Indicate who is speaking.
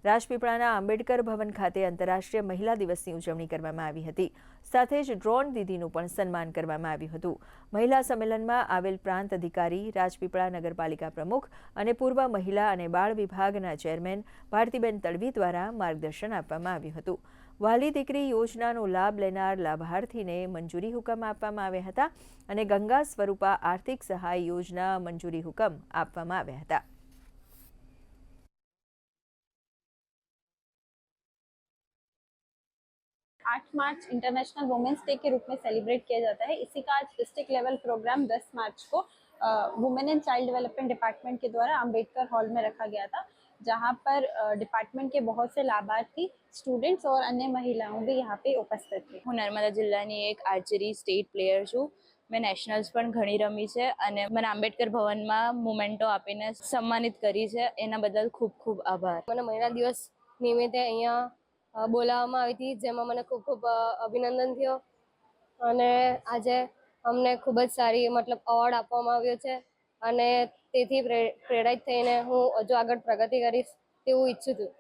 Speaker 1: રાજપીપળાના આંબેડકર ભવન ખાતે આંતરરાષ્ટ્રીય મહિલા દિવસની ઉજવણી કરવામાં આવી હતી। સાથે જ ડ્રોન દીદીનું પણ સન્માન કરવામાં આવ્યું હતું। મહિલા સંમેલનમાં આવેલ પ્રાંત અધિકારી, રાજપીપળા નગરપાલિકા પ્રમુખ અને પૂર્વ મહિલા અને બાળ વિભાગના ચેરમેન ભારતીબેન તડવી દ્વારા માર્ગદર્શન આપવામાં આવ્યું હતું। વાલી દીકરી યોજનાનો લાભ લેનાર લાભાર્થીને મંજૂરી હુકમ આપવામાં આવ્યા હતા અને ગંગા સ્વરૂપા આર્થિક સહાય યોજના મંજૂરી હુકમ આપવામાં આવ્યા હતા।
Speaker 2: 8 मार्च इंटरनेशनल वुमेन्स डे के रूप में सेलिब्रेट किया जाता है। इसी का आज डिस्ट्रिक्ट लेवल प्रोग्राम 10 मार्च को women and child development department के द्वारा अंबेडकर हॉल में रखा गया था, जहां पर डिपार्टमेंट के बहुत से लाभार्थी, स्टूडेंट्स और अन्य महिलाओं भी यहाँ पे उपस्थित थे।
Speaker 3: હું નર્મદા જિલ્લાની એક આર્ચરી સ્ટેટ પ્લેયર છું। મેં નેશનલ્સ પણ ઘણી રમી છે અને મને આંબેડકર ભવનમાં મોમેન્ટો આપીને સન્માનિત કરી છે, એના બદલ ખૂબ ખૂબ આભાર।
Speaker 4: મને મહિલા દિવસ નિમિત્તે અહીંયા બોલાવવામાં આવી હતી, જેમાં મને ખૂબ ખૂબ અભિનંદન થયો અને આજે અમને ખૂબ જ સારી એવોર્ડ આપવામાં આવ્યો છે અને તેથી પ્રેરિત થઈને હું હજુ આગળ પ્રગતિ કરીશ તેવું ઈચ્છું છું।